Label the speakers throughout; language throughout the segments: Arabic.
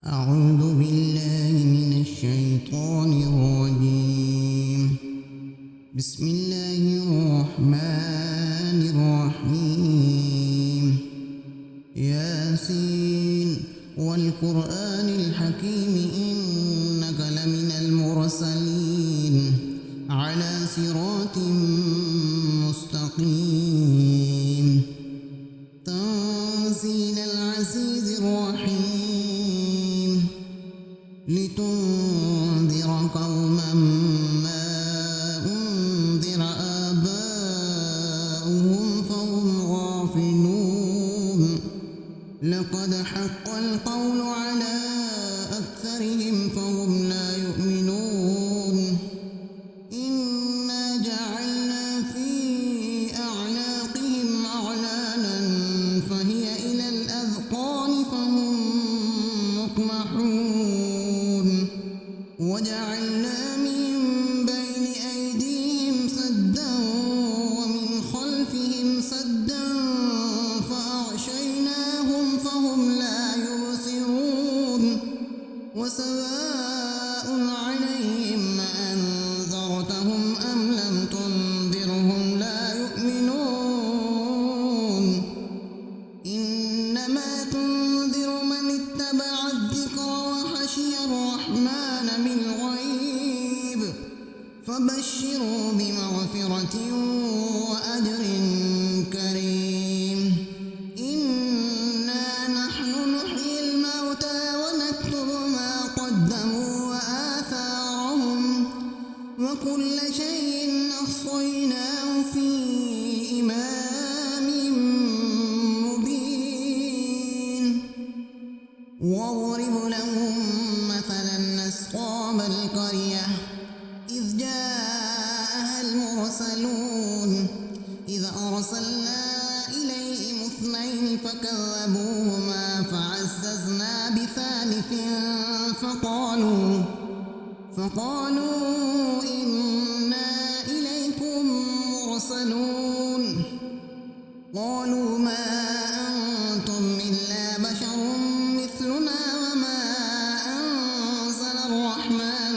Speaker 1: أعوذ بالله من الشيطان الرجيم. بسم الله الرحمن الرحيم. ياسين والقرآن الحكيم إنك لمن المرسلين على صراط مستقيم. تنزيل العزيز الرحيم لتنذر قوما ما أنذر آباؤهم فهم غافلون. لقد حق القول على أكثرهم فهم لا يؤمنون. إنا جعلنا في أعناقهم أغلالا فهي إلى الأذقان فهم مقمحون. وجعلنا من بين أيديهم سدا ومن خلفهم سدا فأغشيناهم فهم لا يبصرون. وسواء عليهم أنذرتهم أم لم تنذرهم لا يؤمنون. إنما تنذر من اتبع الذكر وخشي الرحمن بالغيب فبشروا بمغفرة وأجر كريم. إنا نحن نحيي الموتى ونكتب ما قدموا وآثارهم وكل شيء أحصيناه في إمام مبين. واضرب لهم مثلا أصحاب القرية إذ جاءها المرسلون إذ أرسلنا إليهم اثنين فكذبوهما فعززنا بثالث فقالوا إنا إليكم مرسلون. قالوا ما أنتم إلا بشر مثلنا وما أنزل الرحمن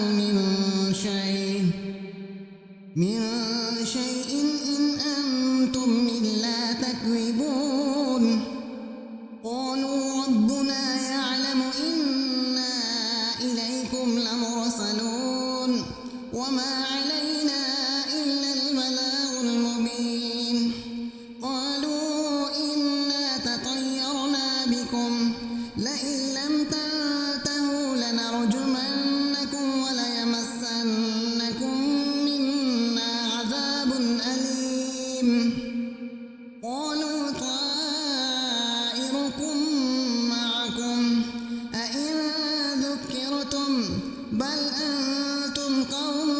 Speaker 1: من شيء إن أنتم إلا تكذبون. قالوا ربنا يعلم إنا إليكم لمرسلون وما علينا إلا البلاغ المبين. قالوا إنا تطيرنا بكم لئن لم تنتهوا لنرجمنكم وليمسنكم منا عذاب أليم. قالوا طائركم معكم أئن ذكرتم بل أنتم قوم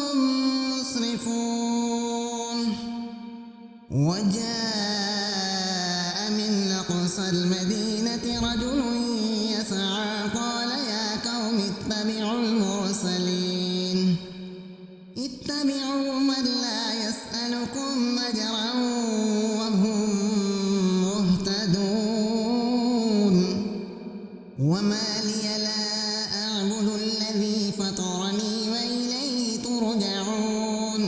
Speaker 1: مسرفون. وجاء من أقصى المدينة رجل يسعى قال يا قوم اتبعوا المرسلين اتبعوا من لا يسألكم أجرا وهم مهتدون. وما لي لا أعبد الذي فطرني وإليه ترجعون.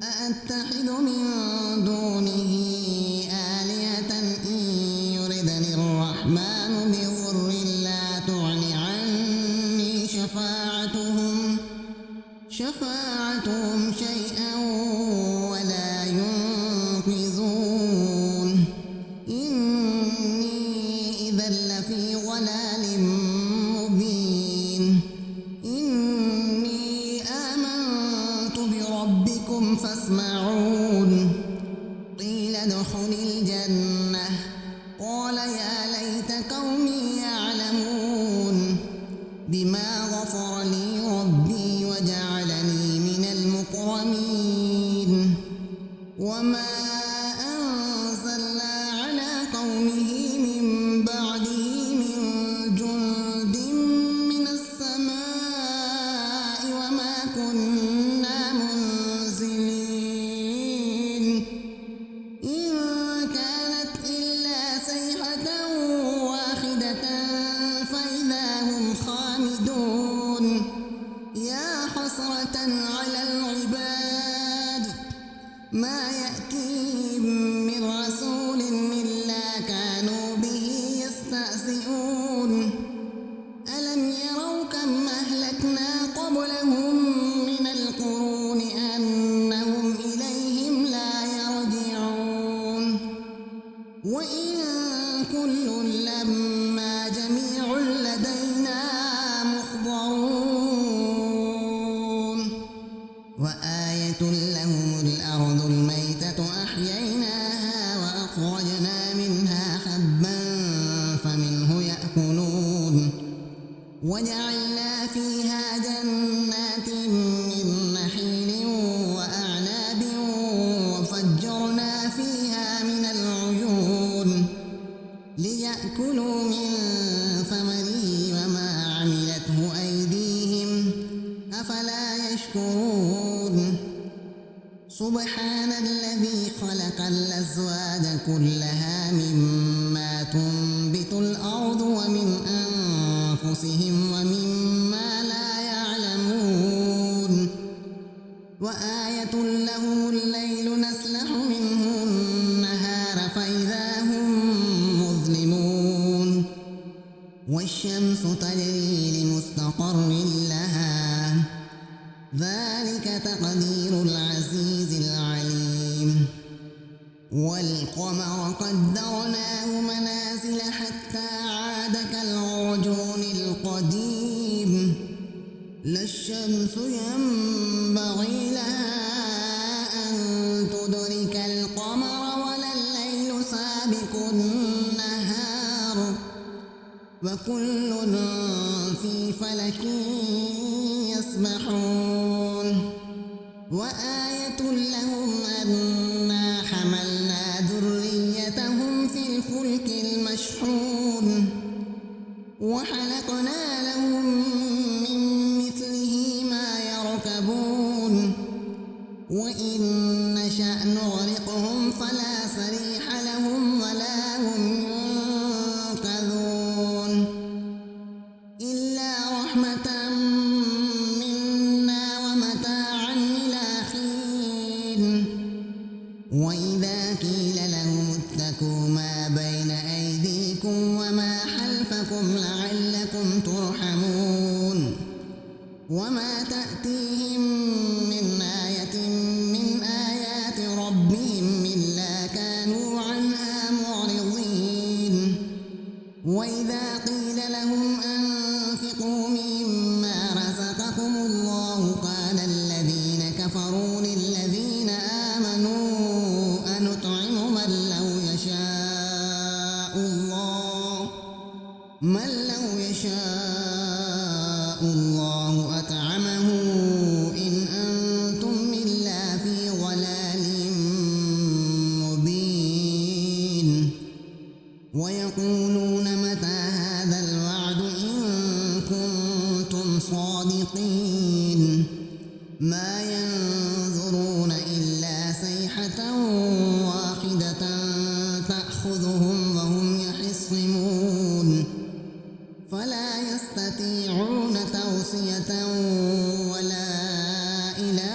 Speaker 1: أأتخذ من دونه آلهة إن يردني الرحمن بضر لا تغن عني شفاعتهم شيئا ولا ينقذون. إني إذا لفي ضلال مبين. إني آمنت بربكم فاسمعون. قيل ادخل الجنة قال يا ليت قومي يعلمون بما غفر لي ربي وجعلني من المكرمين. وما أنزلنا على قومه من بعده من جند من السماء وما كنا منزلين. خامدون يا حسرة على العباد ما يأتيهم من رسول إلا كانوا به يستهزئون ألم يروا كم أهلكنا قبلهم من القرون أنهم إليهم لا يرجعون وإن كل لما جميع لدينا محضرون وآية لهم الأرض الميتة أحييناها وأخرجنا منها حبا فمنه يأكلون وجعلنا فيها جنات من نخيل وأعناب وفجرنا فيها من العيون ليأكلوا من ثمره وما عملته أيديهم أفلا يشكرون سبحان الذي خلق الأزواج كلها مما تنبت الأرض ومن أنفسهم ومما لا يعلمون وآية لهم الليل نسلخ منه النهار فإذا هم مظلمون والشمس تجري لمستقر لها ذلك تقدير العزيز العليم والقمر قدرناه منازل حتى عاد كالعرجون القديم لا الشمس ينبغي لها أن تدرك القمر ولا الليل سابق النهار وكل في فلك يسبحون وآية لهم أنا حملنا ذريتهم في الفلك المشحون وخلقنا لهم من مثله ما يركبون وإن نشأ نغرقهم فلا صريخ لهم ولا هم ينقذون إلا رحمة منا ومتاعا إلى حين وإذا قيل لهم اتقوا ما بين أيديكم وما خلفكم لعلكم ترحمون وما تأتيهم من آية من آيات ربهم إلا كانوا عنها معرضين وإذا قيل لهم أنفقوا مما رزقكم الله قال الذين كفروا للذين آمنوا أنطعم من لو يشاء الله أطعمه إن أنتم إلا في ضلال مبين ويقولون متى هذا الوعد إن كنتم صادقين ما ينظرون إلا صيحة واحدة تأخذهم وهم يخصمون فلا يستطيعون توصية ولا إلى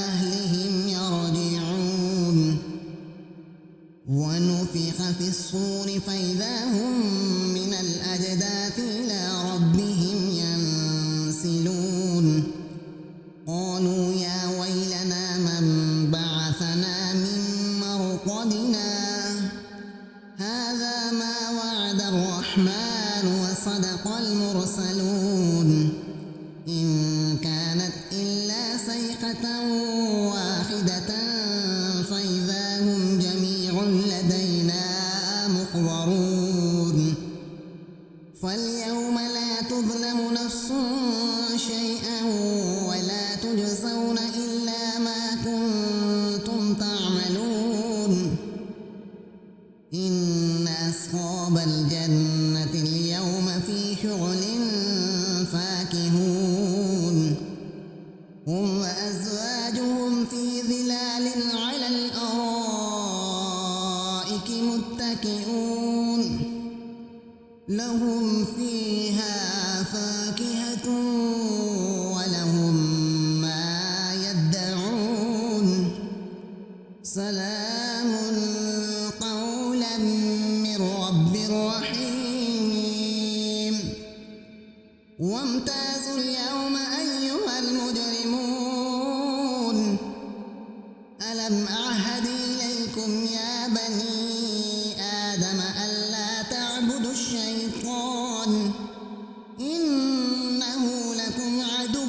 Speaker 1: أهلهم يرجعون ونفخ في الصور فإذا هم من الأجداث إلى ربهم ينسلون قالوا يا ويلنا من بعثنا من مرقدنا هذا ما وعد الرحمن وصدق المرسلون إن كانت إلا صيحة واحدة فإذا هم جميع لدينا محضرون فاليوم لا تظلم نفس شيئا ولا تجزون إلا ما كنتم تعملون إن أصحاب الجنة اليوم في شغل فاكهون هم وأزواجهم في ظلال على الأرائك متكئون لهم فيها ميت ولهم ما يدعون سلام قولا من رب رحيم وامتازوا اليوم أيها المجرمون ألم أعهد إليكم يا بني آدم ألا تعبدوا الشيطان إنه لكم عدو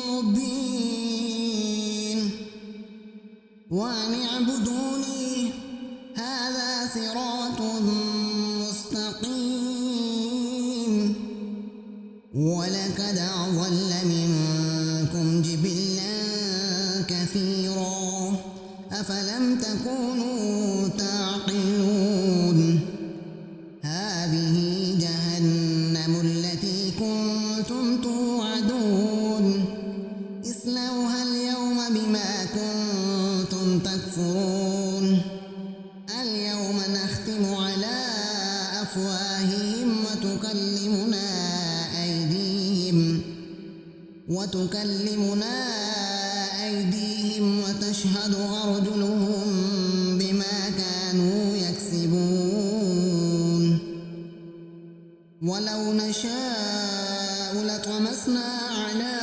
Speaker 1: مبين وأن اعبدوني هذا صراط مستقيم ولقد أضل منكم جبلا كثيرا أفلم تكونوا تعقلون هذه جهنم التي كنتم توعدون اصلوها اليوم بما كنتم تكفرون اليوم نختم على أفواههم وتكلمنا أيديهم وتشهد أرجلهم بما كانوا يكسبون ولو نشاء لطمسنا على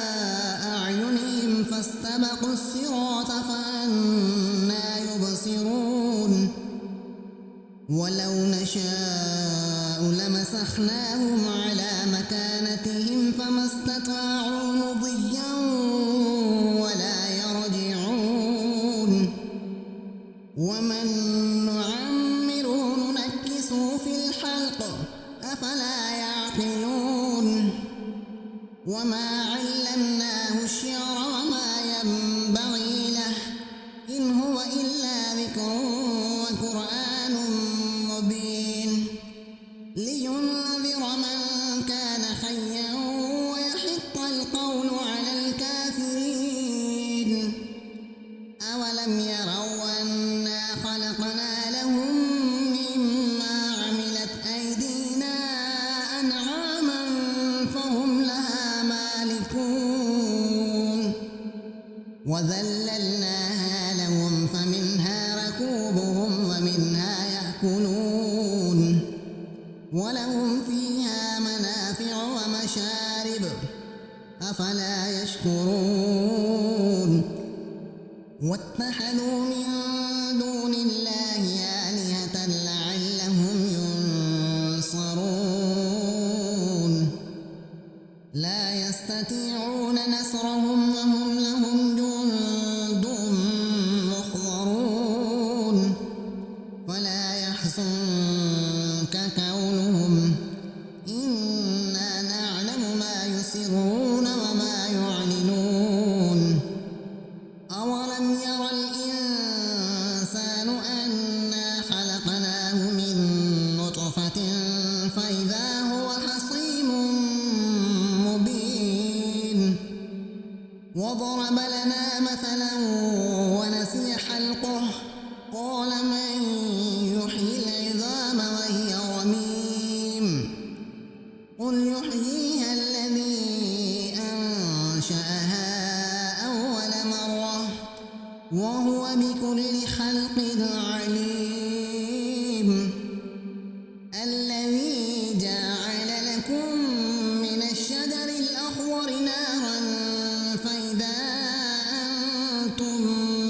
Speaker 1: أعينهم فاستبقوا الصراط فأنى يبصرون ولو نشاء لمسخناهم على مكانتهم فما استطاعوا مضيا ولا يرجعون ومن نعمره ننكسه في الخلق أفلا يعقلون وما علمناه الشعر وما ينبغي له إن هو إلا ذكر وقرآن مبين لينذر من كان حيا ويحق القول على الكافرين أولم يروا أنا خلقنا لهم مما عملت أيدينا أنعاما فهم لها مالكون وذللناها لهم فمنها ركوبهم ومنها يأكلون ولهم فيها منافع ومشارب أفلا يشكرون واتخذوا من دون الله آلهة لعلهم ينصرون لا يستطيعون نصرهم وهم لهم جند محضرون ولا يحزنك قولهم إنا نعلم ما يسرون وما يعلنون أولم ير الإنسان أنا خلقناه من نطفة فإذا هو خصيم مبين وضرب لنا مثلا ونسي خلقه قال من يحيي العظام وهي رميم قل يحييها الذي أنشأها أول مرة وهو بكل خلق عليم الذي جعل لكم من الشجر الأخضر نارا فإذا أنتم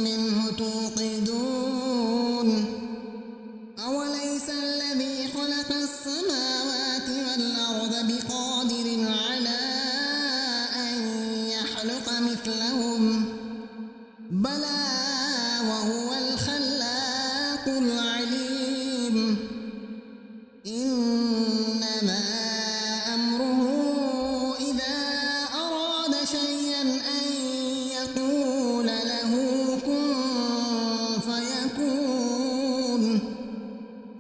Speaker 1: منه توقدون أوليس الذي خلق السماوات والأرض بقادر على أن يخلق مثلهم بلى وهو الخلاق العليم إنما أمره إذا أراد شيئا أن يقول له كن فيكون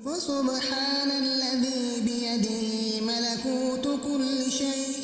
Speaker 1: فسبحان الذي بيده ملكوت كل شيء